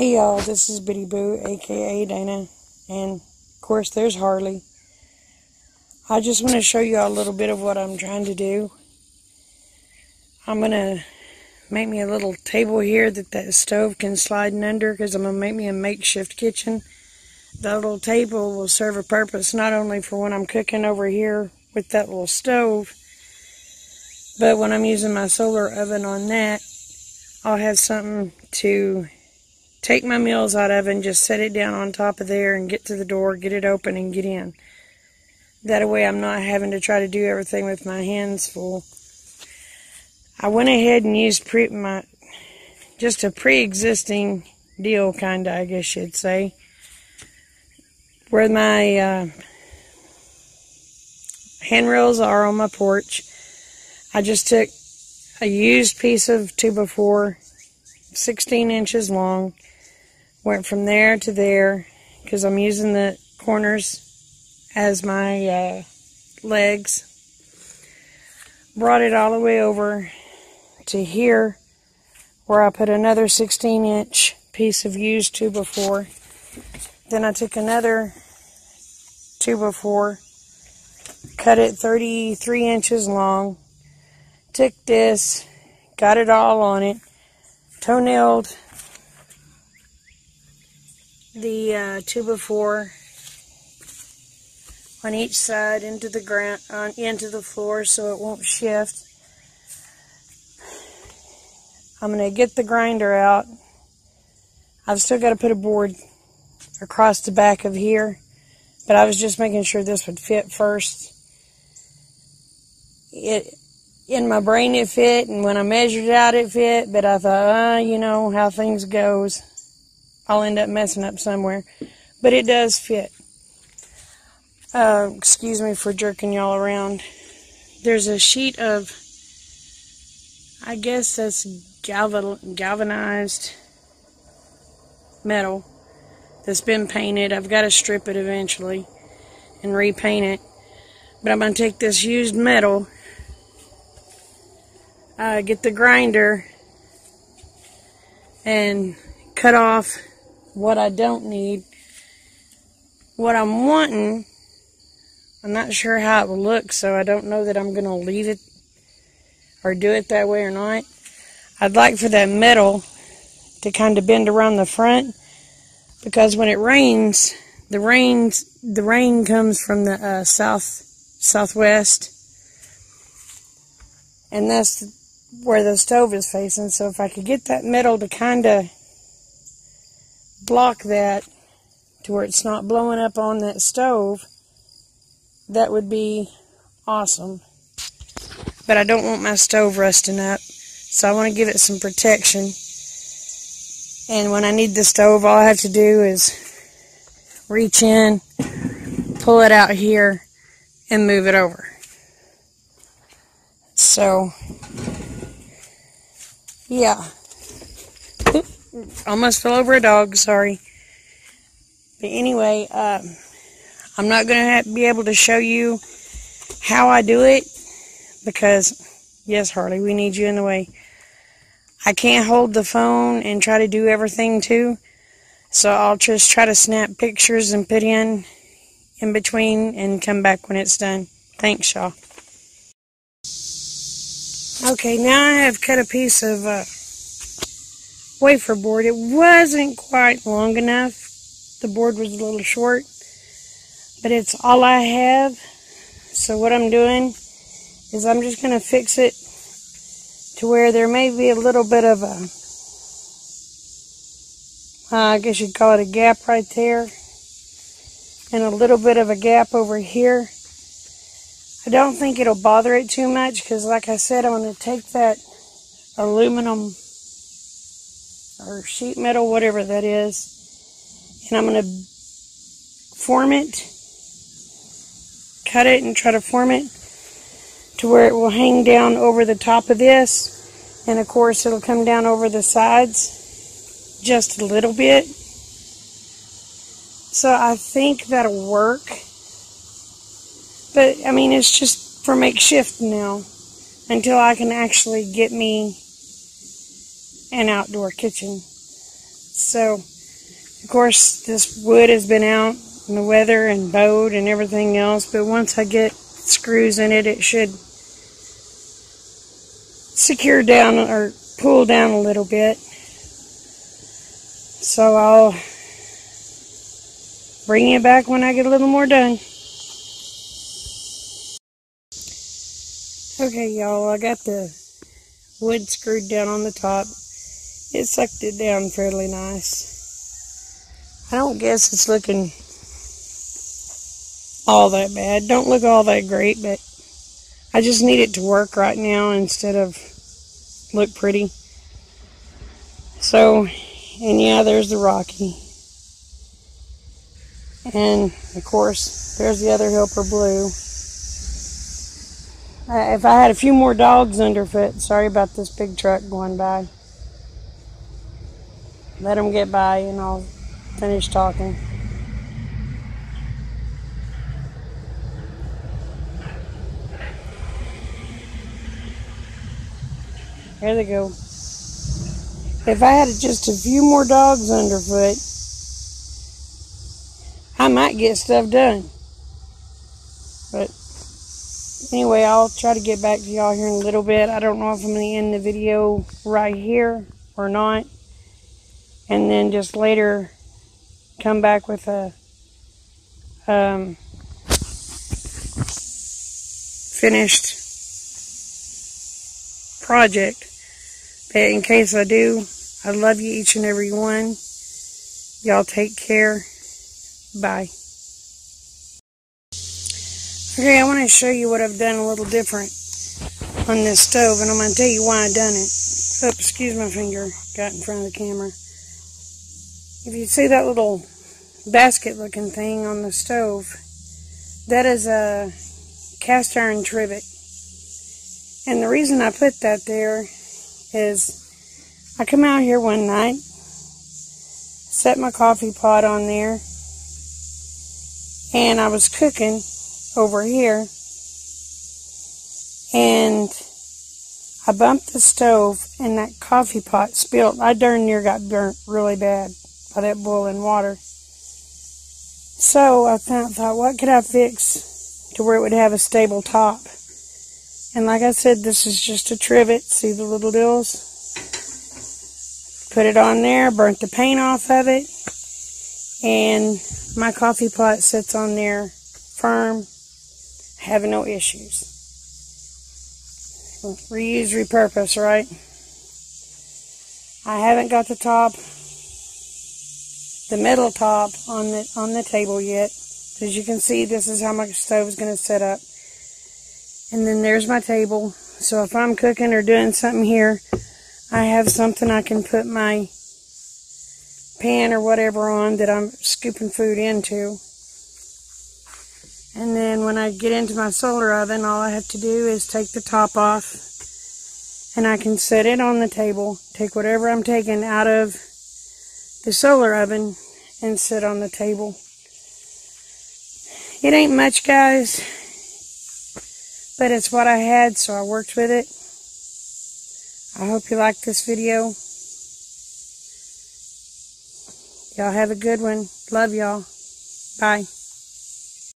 Hey y'all, this is Bitty Boo, aka Dana, and of course there's Harley. I just want to show you all a little bit of what I'm trying to do. I'm going to make me a little table here that stove can slide in under, because I'm going to make me a makeshift kitchen. The little table will serve a purpose not only for when I'm cooking over here with that little stove, but when I'm using my solar oven on that, I'll have something to take my meals out of and just set it down on top of there and get to the door, get it open, and get in. That way I'm not having to try to do everything with my hands full. I went ahead and used just a pre-existing deal, kind of, I guess you'd say, where my handrails are on my porch. I just took a used piece of 2x4, 16 inches long, went from there to there, because I'm using the corners as my legs. Brought it all the way over to here, where I put another 16-inch piece of used 2x4. Then I took another 2x4, cut it 33 inches long, took this, got it all on it, toe-nailed the 2x4 on each side into the ground, into the floor, so it won't shift. I'm going to get the grinder out. I've still got to put a board across the back of here, but I was just making sure this would fit first. In my brain it fit, and when I measured it out it fit, but I thought, you know how things goes, I'll end up messing up somewhere. But it does fit. Excuse me for jerking y'all around. There's a sheet of, I guess that's galvanized metal that's been painted. I've got to strip it eventually and repaint it. But I'm going to take this used metal, get the grinder, and cut off what I don't need. What I'm wanting, I'm not sure how it will look, so I don't know that I'm going to leave it or do it that way or not. I'd like for that metal to kind of bend around the front, because when it rains, the rain comes from the southwest, and that's where the stove is facing. So if I could get that metal to kind of block that to where it's not blowing up on that stove, that would be awesome. But I don't want my stove rusting up, so I want to give it some protection. And when I need the stove, all I have to do is reach in, pull it out here, and move it over. So, yeah. Almost fell over a dog, sorry. But anyway, I'm not going to be able to show you how I do it, because, yes, Harley, we need you in the way. I can't hold the phone and try to do everything too, so I'll just try to snap pictures and put in between and come back when it's done. Thanks, y'all. Okay, now I have cut a piece of wafer board. It wasn't quite long enough. The board was a little short, but it's all I have. So what I'm doing is I'm just going to fix it to where there may be a little bit of a, I guess you'd call it a gap right there, and a little bit of a gap over here. I don't think it'll bother it too much, because like I said, I'm going to take that aluminum or sheet metal, whatever that is, and I'm going to form it, cut it and try to form it to where it will hang down over the top of this, and of course it'll come down over the sides just a little bit. So I think that'll work. But, I mean, it's just for makeshift now, until I can actually get me an outdoor kitchen. So Of course, this wood has been out in the weather and bowed and everything else, but once I get screws in it, it should secure down or pull down a little bit. So I'll bring it back when I get a little more done. Okay, y'all, I got the wood screwed down on the top. It sucked it down fairly nice. I don't guess it's looking all that bad. Don't look all that great, but I just need it to work right now instead of look pretty. So, and yeah, there's the Rocky. And, of course, there's the other helper blue. If I had a few more dogs underfoot, sorry about this big truck going by. Let them get by and I'll finish talking. There they go. If I had just a few more dogs underfoot, I might get stuff done. But anyway, I'll try to get back to y'all here in a little bit. I don't know if I'm going to end the video right here or not. And then just later come back with a finished project. But in case I do, I love you each and every one. Y'all take care. Bye. Okay, I want to show you what I've done a little different on this stove, and I'm going to tell you why I've done it. Oops, excuse my finger, got in front of the camera. If you see that little basket looking thing on the stove, that is a cast iron trivet. And the reason I put that there is I come out here one night, set my coffee pot on there, and I was cooking over here, and I bumped the stove and that coffee pot spilled. I darn near got burnt really bad by that boiling water. So I thought, what could I fix to where it would have a stable top? And like I said, this is just a trivet. See the little deals? Put it on there, burnt the paint off of it, and my coffee pot sits on there firm, having no issues. Reuse, repurpose, right? I haven't got the top, the metal top on the table yet. As you can see, this is how my stove is going to set up. And then there's my table. So if I'm cooking or doing something here, I have something I can put my pan or whatever on that I'm scooping food into. And then when I get into my solar oven, all I have to do is take the top off, and I can set it on the table, take whatever I'm taking out of the solar oven and sit on the table. It ain't much, guys, but it's what I had, so I worked with it. I hope you liked this video. Y'all have a good one. Love y'all. Bye.